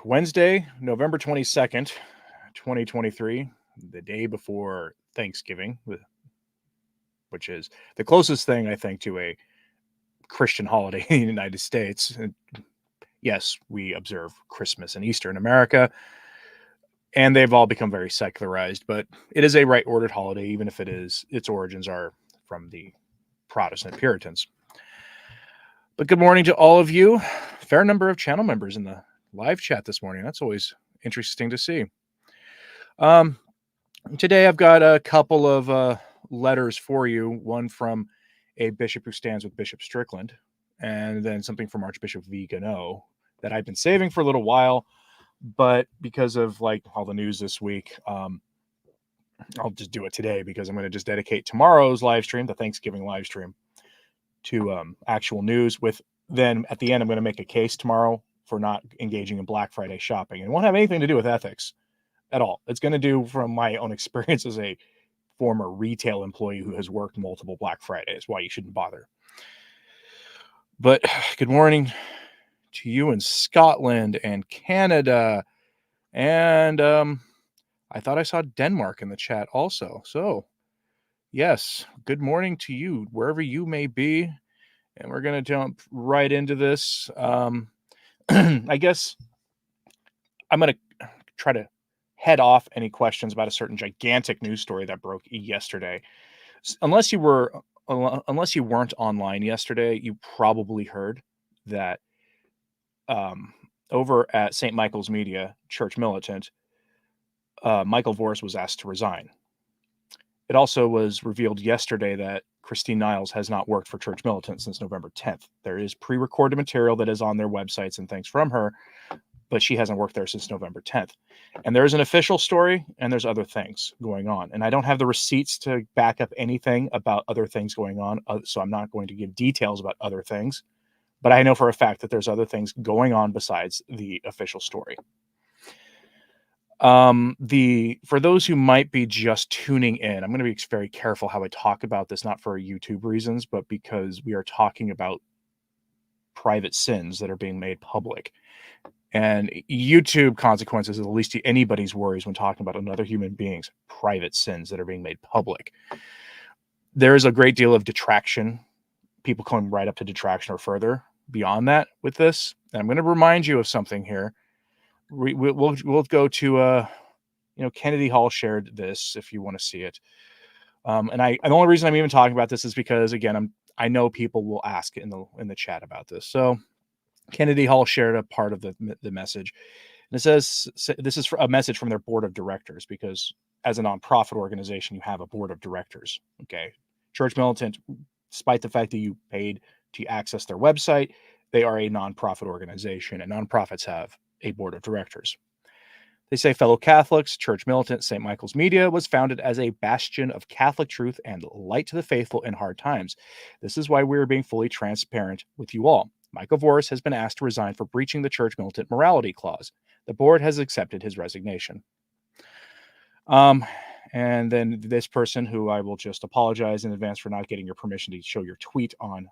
Wednesday, November 22nd, 2023, the day before Thanksgiving, which is the closest thing, I think, to a Christian holiday in the United States. And yes, we observe Christmas and Easter in America, and they've all become very secularized, but it is a right-ordered holiday, even if its origins are from the Protestant Puritans. But good morning to all of you. Fair number of channel members in the live chat this morning. That's always interesting to see. Today I've got a couple of letters for you. One from a bishop who stands with Bishop Strickland, and then something from Archbishop Vigano that I've been saving for a little while, but because of all the news this week, I'll just do it today because I'm going to just dedicate tomorrow's live stream, the Thanksgiving live stream, to actual news. With then at the end, I'm going to make a case tomorrow for not engaging in Black Friday shopping. And it won't have anything to do with ethics at all. It's going to do from my own experience as a former retail employee who has worked multiple Black Fridays, why you shouldn't bother. But good morning to you in Scotland and Canada. And I thought I saw Denmark in the chat also. So yes, good morning to you, wherever you may be. And we're going to jump right into this. I guess I'm going to try to head off any questions about a certain gigantic news story that broke yesterday. Unless you weren't online yesterday, you probably heard that over at St. Michael's Media, Church Militant, Michael Voris was asked to resign. It also was revealed yesterday that Christine Niles has not worked for Church Militant since November 10th. There is pre-recorded material that is on their websites and things from her, but she hasn't worked there since November 10th. And there's an official story, and there's other things going on. And I don't have the receipts to back up anything about other things going on, so I'm not going to give details about other things. But I know for a fact that there's other things going on besides the official story. For those who might be just tuning in, I'm going to be very careful how I talk about this, not for YouTube reasons, but because we are talking about private sins that are being made public. And YouTube consequences, at least anybody's worries when talking about another human being's private sins that are being made public. There is a great deal of detraction, people coming right up to detraction or further beyond that with this. And I'm going to remind you of something here. We'll go to Kennedy Hall shared this if you want to see it. And the only reason I'm even talking about this is because, again, I know people will ask in the chat about this. So Kennedy Hall shared a part of the message, and it says this is a message from their board of directors, because as a nonprofit organization, you have a board of directors. Okay, Church Militant, despite the fact that you paid to access their website, they are a nonprofit organization, and nonprofits have a board of directors. They say, fellow Catholics, Church Militant St. Michael's Media was founded as a bastion of Catholic truth and light to the faithful in hard times. This is why we are being fully transparent with you all. Michael Voris has been asked to resign for breaching the Church Militant morality clause. The board has accepted his resignation. And then this person, who I will just apologize in advance for not getting your permission to show your tweet on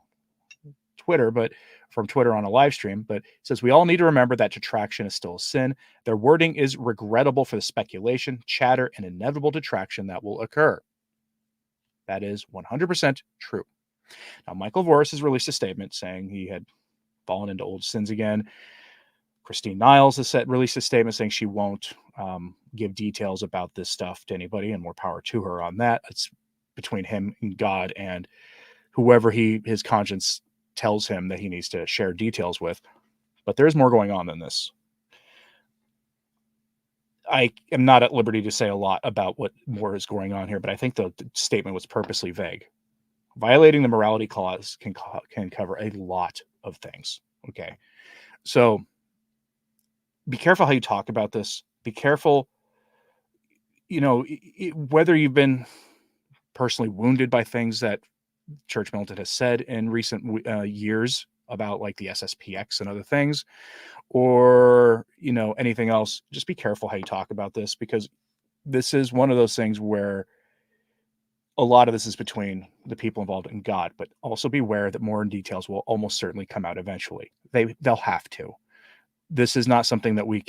Twitter, but from Twitter on a live stream, but it says, we all need to remember that detraction is still a sin. Their wording is regrettable for the speculation, chatter, and inevitable detraction that will occur. That is 100% true. Now, Michael Voris has released a statement saying he had fallen into old sins again. Christine Niles has released a statement saying she won't give details about this stuff to anybody, and more power to her on that. It's between him and God and whoever his conscience tells him that he needs to share details with. But there's more going on than this. I am not at liberty to say a lot about what more is going on here, but I think the statement was purposely vague. Violating the morality clause can cover a lot of things. Okay. So be careful how you talk about this. Be careful, whether you've been personally wounded by things that Church Militant has said in recent years about the SSPX and other things, or anything else. Just be careful how you talk about this, because this is one of those things where a lot of this is between the people involved and God, but also beware that more details will almost certainly come out eventually. They'll have to. this is not something that we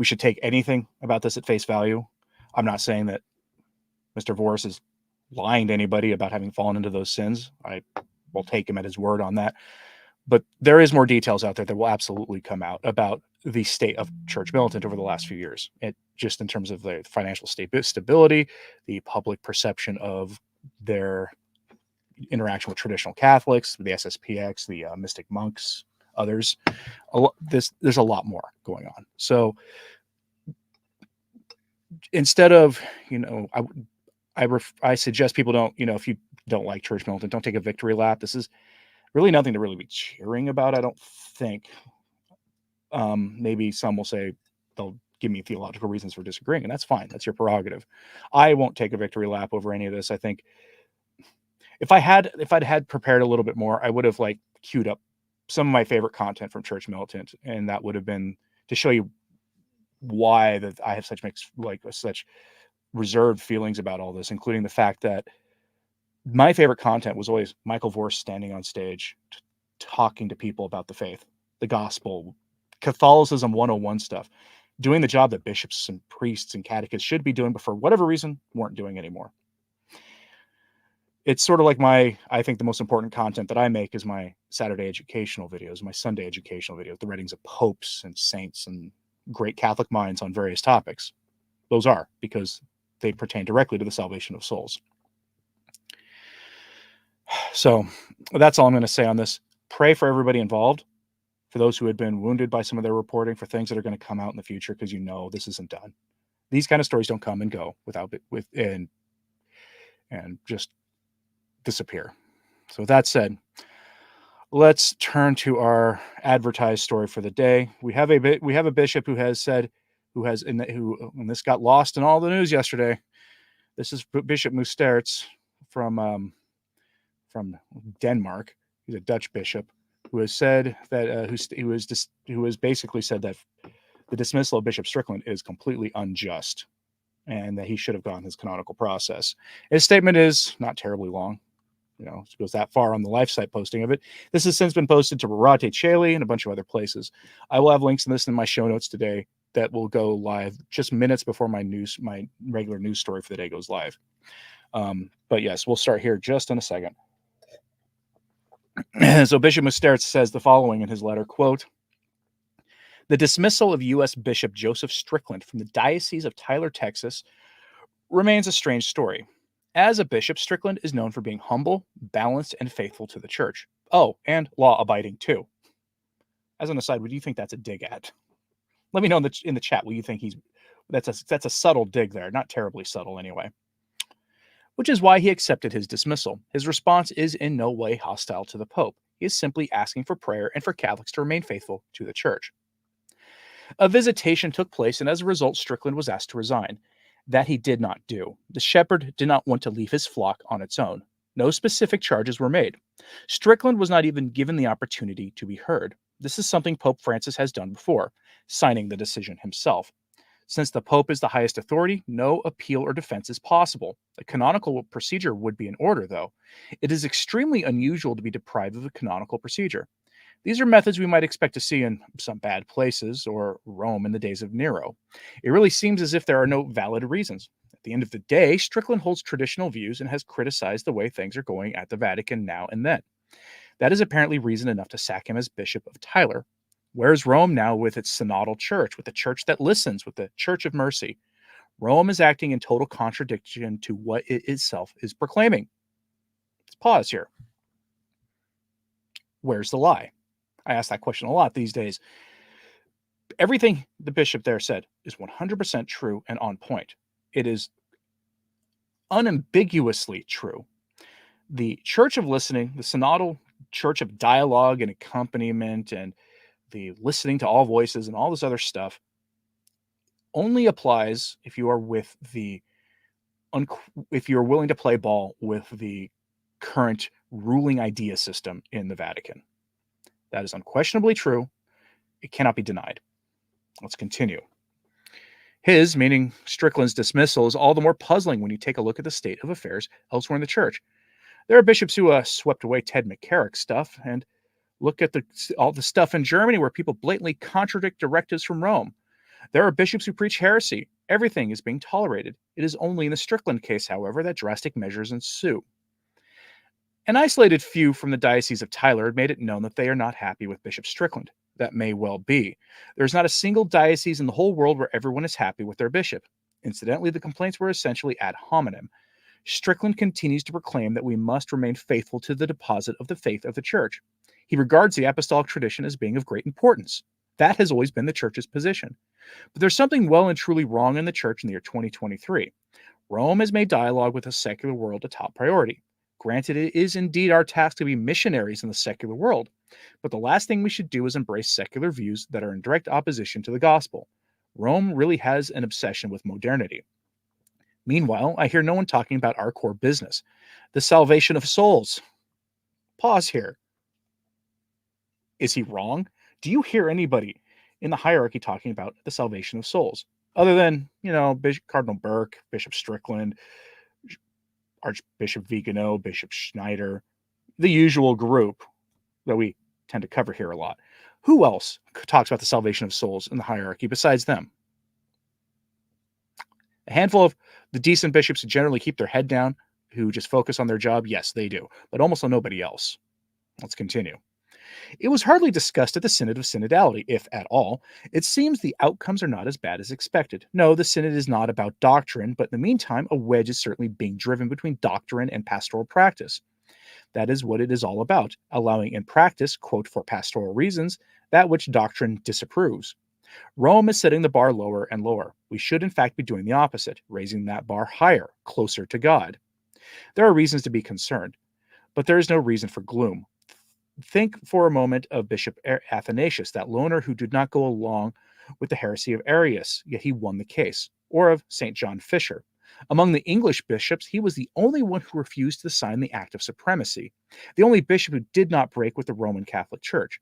should take anything about this at face value. I'm not saying that Mr. Voris is lying to anybody about having fallen into those sins. I will take him at his word on that. But there is more details out there that will absolutely come out about the state of Church Militant over the last few years. Just in terms of the financial stability, the public perception of their interaction with traditional Catholics, the SSPX, the Mystic Monks, others. There's a lot more going on. So instead of, I suggest people don't, if you don't like Church Militant, don't take a victory lap. This is really nothing to really be cheering about, I don't think. Maybe some will say they'll give me theological reasons for disagreeing, and that's fine. That's your prerogative. I won't take a victory lap over any of this. I think if I'd had prepared a little bit more, I would have queued up some of my favorite content from Church Militant, and that would have been to show you why that I have such reserved feelings about all this, including the fact that my favorite content was always Michael Voris standing on stage talking to people about the faith, the gospel, Catholicism 101 stuff, doing the job that bishops and priests and catechists should be doing, but for whatever reason weren't doing anymore. It's sort of like I think the most important content that I make is my Saturday educational videos, my Sunday educational videos, the writings of popes and saints and great Catholic minds on various topics. Those are because they pertain directly to the salvation of souls. So that's all I'm going to say on this. Pray for everybody involved, for those who had been wounded by some of their reporting, for things that are going to come out in the future, because this isn't done. These kind of stories don't come and go and just disappear. So with that said, let's turn to our advertised story for the day. We have a bishop who has said, and this got lost in all the news yesterday. This is Bishop Mustertz from Denmark. He's a Dutch bishop who has said that who has basically said that the dismissal of Bishop Strickland is completely unjust, and that he should have gone his canonical process. His statement is not terribly long. It goes that far on the LifeSite posting of it. This has since been posted to Rorate Caeli and a bunch of other places. I will have links in this in my show notes today that will go live just minutes before my regular news story for the day goes live. But yes, we'll start here just in a second. So Bishop Mustertz says the following in his letter, quote, "The dismissal of U.S. Bishop Joseph Strickland from the Diocese of Tyler, Texas, remains a strange story. As a bishop, Strickland is known for being humble, balanced, and faithful to the church. Oh, and law-abiding too." As an aside, what do you think that's a dig at? Let me know in the chat what you think that's a subtle dig there, not terribly subtle anyway. Which is why he accepted his dismissal. His response is in no way hostile to the Pope. He is simply asking for prayer and for Catholics to remain faithful to the church. A visitation took place, and as a result, Strickland was asked to resign. That he did not do. The shepherd did not want to leave his flock on its own. No specific charges were made. Strickland was not even given the opportunity to be heard. This is something Pope Francis has done before, signing the decision himself. Since the Pope is the highest authority, no appeal or defense is possible. A canonical procedure would be in order, though. It is extremely unusual to be deprived of a canonical procedure. These are methods we might expect to see in some bad places or Rome in the days of Nero. It really seems as if there are no valid reasons. At the end of the day, Strickland holds traditional views and has criticized the way things are going at the Vatican now and then. That is apparently reason enough to sack him as Bishop of Tyler. Where's Rome now with its synodal church, with the church that listens, with the Church of Mercy? Rome is acting in total contradiction to what it itself is proclaiming. Let's pause here. Where's the lie? I ask that question a lot these days. Everything the bishop there said is 100% true and on point. It is unambiguously true. The church of listening, the synodal church of dialogue and accompaniment and the listening to all voices and all this other stuff only applies if you are if you're willing to play ball with the current ruling idea system in the Vatican. That is unquestionably true. It cannot be denied. Let's continue. His, meaning Strickland's, dismissal is all the more puzzling when you take a look at the state of affairs elsewhere in the church. There are bishops who swept away Ted McCarrick's stuff, and Look at all the stuff in Germany where people blatantly contradict directives from Rome. There are bishops who preach heresy. Everything is being tolerated. It is only in the Strickland case, however, that drastic measures ensue. An isolated few from the Diocese of Tyler had made it known that they are not happy with Bishop Strickland. That may well be. There is not a single diocese in the whole world where everyone is happy with their bishop. Incidentally, the complaints were essentially ad hominem. Strickland continues to proclaim that we must remain faithful to the deposit of the faith of the Church. He regards the apostolic tradition as being of great importance. That has always been the Church's position. But there's something well and truly wrong in the Church in the year 2023. Rome has made dialogue with the secular world a top priority. Granted, it is indeed our task to be missionaries in the secular world, but the last thing we should do is embrace secular views that are in direct opposition to the gospel. Rome really has an obsession with modernity. Meanwhile, I hear no one talking about our core business, the salvation of souls. Pause here. Is he wrong? Do you hear anybody in the hierarchy talking about the salvation of souls? Other than, Cardinal Burke, Bishop Strickland, Archbishop Vigano, Bishop Schneider, the usual group that we tend to cover here a lot. Who else talks about the salvation of souls in the hierarchy besides them? A handful of the decent bishops who generally keep their head down, who just focus on their job, yes, they do, but almost nobody else. Let's continue. It was hardly discussed at the Synod of Synodality, if at all. It seems the outcomes are not as bad as expected. No, the Synod is not about doctrine, but in the meantime, a wedge is certainly being driven between doctrine and pastoral practice. That is what it is all about, allowing in practice, quote, for pastoral reasons, that which doctrine disapproves. Rome is setting the bar lower and lower. We should, in fact, be doing the opposite, raising that bar higher, closer to God. There are reasons to be concerned, but there is no reason for gloom. Think for a moment of Bishop Athanasius, that loner who did not go along with the heresy of Arius, yet he won the case, or of St. John Fisher. Among the English bishops, he was the only one who refused to sign the Act of Supremacy, the only bishop who did not break with the Roman Catholic Church.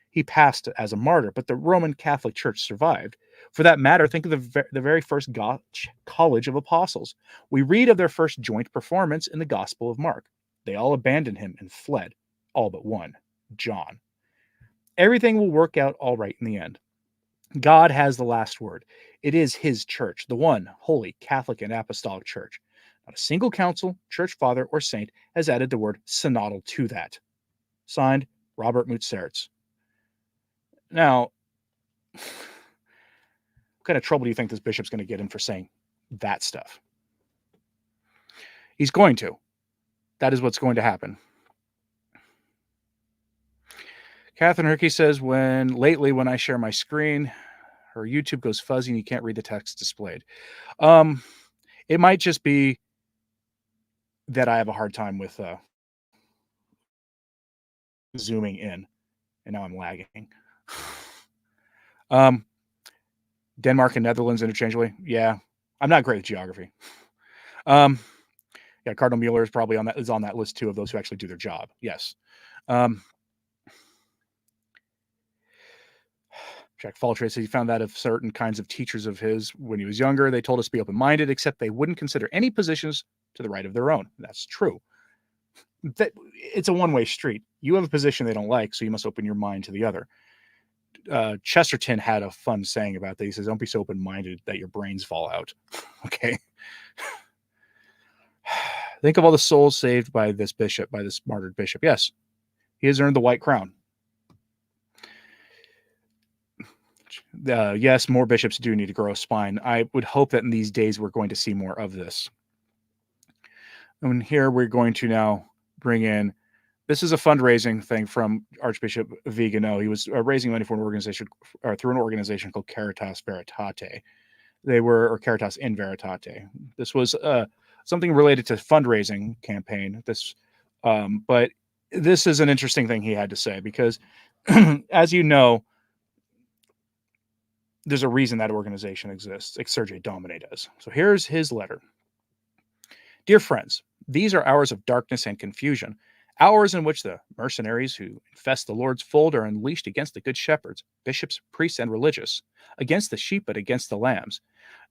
He passed as a martyr, but the Roman Catholic Church survived. For that matter, think of the very first College of Apostles. We read of their first joint performance in the Gospel of Mark. They all abandoned him and fled. All but one, John. Everything will work out all right in the end. God has the last word. It is his church, the one holy Catholic and Apostolic Church. Not a single council, church father, or saint has added the word synodal to that. Signed, Robert Mutsertz. Now, what kind of trouble do you think this bishop's going to get in for saying that stuff? He's going to. That is what's going to happen. Catherine Herkey says, lately when I share my screen, her YouTube goes fuzzy and you can't read the text displayed. It might just be that I have a hard time with zooming in, and now I'm lagging. Denmark and Netherlands interchangeably. Yeah, I'm not great at geography. Yeah, Cardinal Mueller is probably on that list too of those who actually do their job. Yes. Jack Faltrate says he found that of certain kinds of teachers of his when he was younger. They told us to be open-minded, except they wouldn't consider any positions to the right of their own. That's true. It's a one-way street. You have a position they don't like, so you must open your mind to the other. Chesterton had a fun saying about that. He says, don't be so open-minded that your brains fall out. Okay. Think of all the souls saved by this bishop, by this martyred bishop. Yes, he has earned the white crown. Yes, more bishops do need to grow a spine. I would hope that in these days we're going to see more of this. And here we're going to now bring in, this is a fundraising thing from Archbishop Vigano. He was raising money for an organization, or through an organization called Caritas Veritate. Or Caritas in Veritate. This was something related to fundraising campaign. But this is an interesting thing he had to say because, as you know, there's a reason that organization exists. Exsurge Domine does. So here's his letter. Dear friends, these are hours of darkness and confusion, hours in which the mercenaries who infest the Lord's fold are unleashed against the good shepherds, bishops, priests, and religious, against the sheep but against the lambs.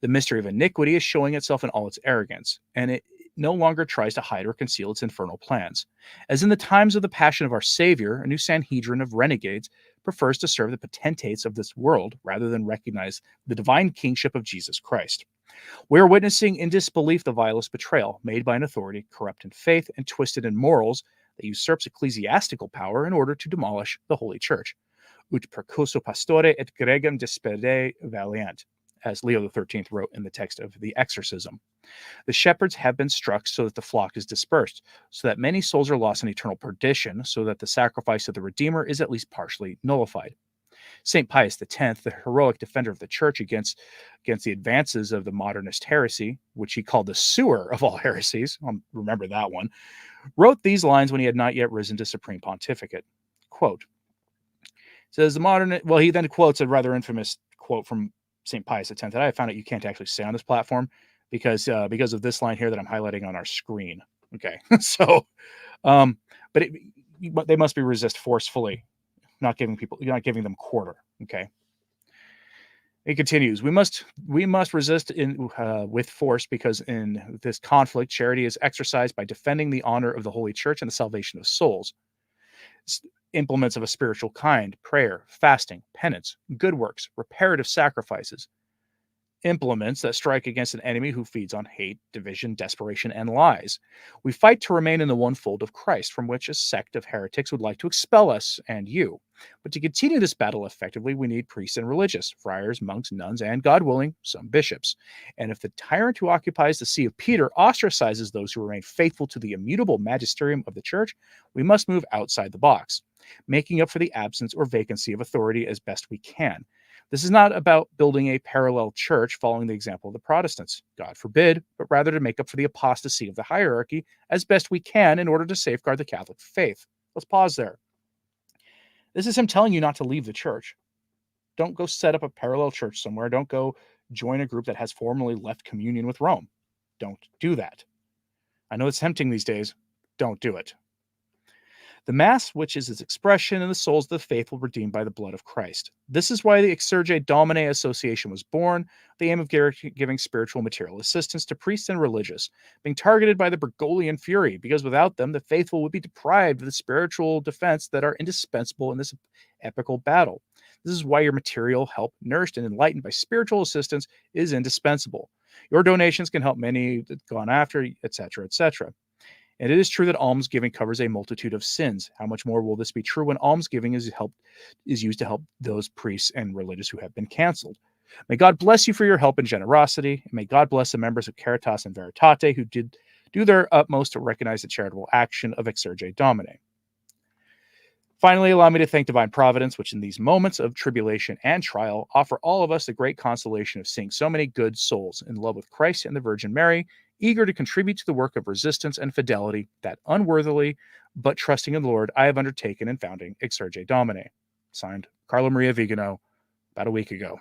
The mystery of iniquity is showing itself in all its arrogance, and it no longer tries to hide or conceal its infernal plans. As in the times of the Passion of our Savior, a new Sanhedrin of renegades prefers to serve the potentates of this world rather than recognize the divine kingship of Jesus Christ. We are witnessing in disbelief the vilest betrayal made by an authority corrupt in faith and twisted in morals that usurps ecclesiastical power in order to demolish the Holy Church. Ut percusso pastore et gregem despede valiant, as Leo XIII wrote in the text of The Exorcism. The shepherds have been struck so that the flock is dispersed, so that many souls are lost in eternal perdition, so that the sacrifice of the Redeemer is at least partially nullified. St. Pius X, the heroic defender of the church against the advances of the modernist heresy, which he called the sewer of all heresies, remember that one, wrote these lines when he had not yet risen to supreme pontificate. Quote, says the modern, well, he then quotes a rather infamous quote from St. Pius X that I found out you can't actually say on this platform because of this line here that I'm highlighting on our screen. Okay, so, but they must be resist forcefully, not giving them quarter. Okay. It continues. We must resist with force because in this conflict, charity is exercised by defending the honor of the Holy Church and the salvation of souls. Implements of a spiritual kind, prayer, fasting, penance, good works, reparative sacrifices. Implements that strike against an enemy who feeds on hate, division, desperation, and lies. We fight to remain in the one fold of Christ, from which a sect of heretics would like to expel us and you. But to continue this battle effectively, we need priests and religious, friars, monks, nuns, and, God willing, some bishops. And if the tyrant who occupies the See of Peter ostracizes those who remain faithful to the immutable magisterium of the Church, we must move outside the box, making up for the absence or vacancy of authority as best we can. This is not about building a parallel church following the example of the Protestants, God forbid, but rather to make up for the apostasy of the hierarchy as best we can in order to safeguard the Catholic faith. Let's pause there. This is him telling you not to leave the church. Don't go set up a parallel church somewhere. Don't go join a group that has formally left communion with Rome. Don't do that. I know it's tempting these days. Don't do it. The Mass, which is its expression in the souls of the faithful redeemed by the blood of Christ. This is why the Exsurge Domine Association was born, the aim of giving spiritual material assistance to priests and religious, being targeted by the Bergoglian fury, because without them, the faithful would be deprived of the spiritual defense that are indispensable in this epical battle. This is why your material help, nourished and enlightened by spiritual assistance, is indispensable. Your donations can help many that gone after, etc., etc. And it is true that almsgiving covers a multitude of sins. How much more will this be true when almsgiving is used to help those priests and religious who have been canceled? May God bless you for your help and generosity, and may God bless the members of Caritas and Veritate who did do their utmost to recognize the charitable action of Exsurge Domine. Finally, allow me to thank Divine Providence, which in these moments of tribulation and trial offer all of us the great consolation of seeing so many good souls in love with Christ and the Virgin Mary, eager to contribute to the work of resistance and fidelity that unworthily, but trusting in the Lord, I have undertaken in founding Exsurge Domine. Signed, Carlo Maria Vigano, about a week ago.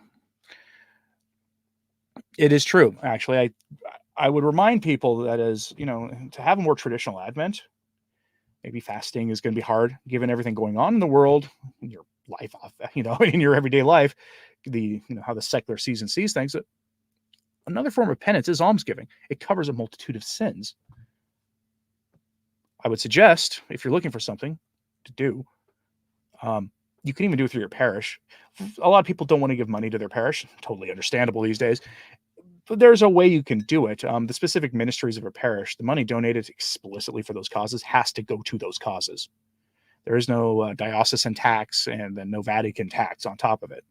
It is true, actually. I would remind people that to have a more traditional Advent, maybe fasting is going to be hard given everything going on in the world, in your life, in your everyday life, how the secular season sees things. Another form of penance is almsgiving. It covers a multitude of sins. I would suggest, if you're looking for something to do, you can even do it through your parish. A lot of people don't want to give money to their parish. Totally understandable these days. But there's a way you can do it. The specific ministries of a parish, the money donated explicitly for those causes has to go to those causes. There is no diocesan tax and then no Vatican tax on top of it.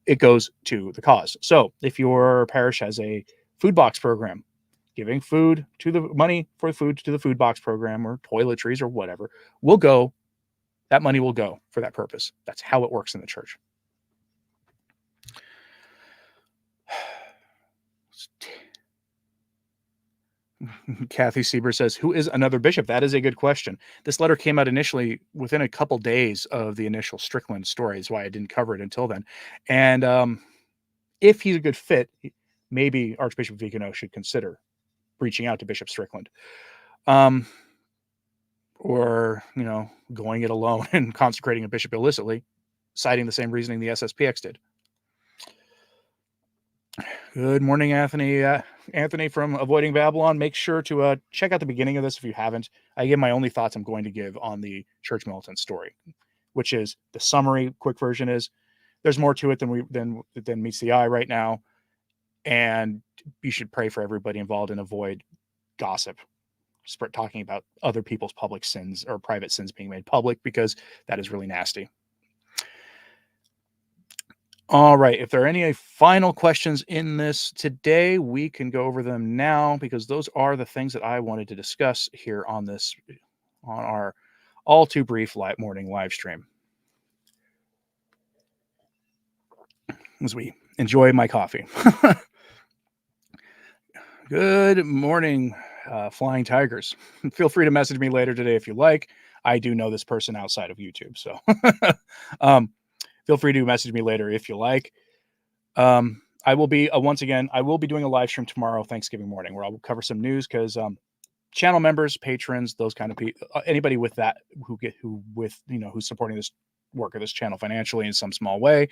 It goes to the cause. So if your parish has a food box program, giving food to the money for food to the food box program or toiletries or whatever that money will go for that purpose. That's how it works in the church. Kathy Sieber says, who is another bishop? That is a good question. This letter came out initially within a couple days of the initial Strickland story. That's why I didn't cover it until then. And if he's a good fit, maybe Archbishop Vigano should consider reaching out to Bishop Strickland. Or, going it alone and consecrating a bishop illicitly, citing the same reasoning the SSPX did. Good morning, Anthony. Anthony from Avoiding Babylon. Make sure to check out the beginning of this if you haven't. I give my only thoughts I'm going to give on the church militant story, which is the summary. Quick version is there's more to it than meets the eye right now, and you should pray for everybody involved and avoid gossip. Start talking about other people's public sins or private sins being made public, because that is really nasty. All right. If there are any final questions in this today, we can go over them now, because those are the things that I wanted to discuss here on our all too brief morning live stream. As we enjoy my coffee. Good morning, Flying Tigers. Feel free to message me later today if you like. I do know this person outside of YouTube, so feel free to message me later if you like. I will be once again, I will be doing a live stream tomorrow, Thanksgiving morning, where I will cover some news, because channel members, patrons, those kind of people, anybody with that who's supporting this work of this channel financially in some small way,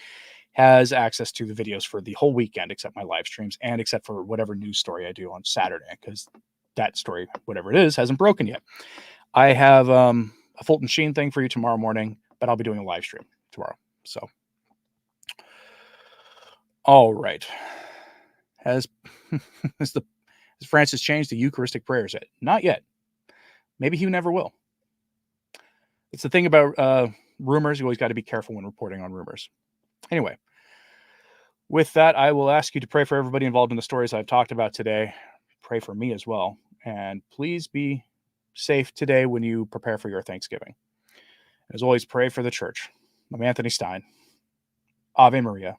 has access to the videos for the whole weekend, except my live streams and except for whatever news story I do on Saturday, because that story, whatever it is, hasn't broken yet. I have a Fulton Sheen thing for you tomorrow morning, but I'll be doing a live stream tomorrow. So, all right. Has Francis changed the Eucharistic prayers yet? Not yet. Maybe he never will. It's the thing about rumors. You always got to be careful when reporting on rumors. Anyway, with that, I will ask you to pray for everybody involved in the stories I've talked about today. Pray for me as well. And please be safe today when you prepare for your Thanksgiving. As always, pray for the church. I'm Anthony Stine. Ave Maria.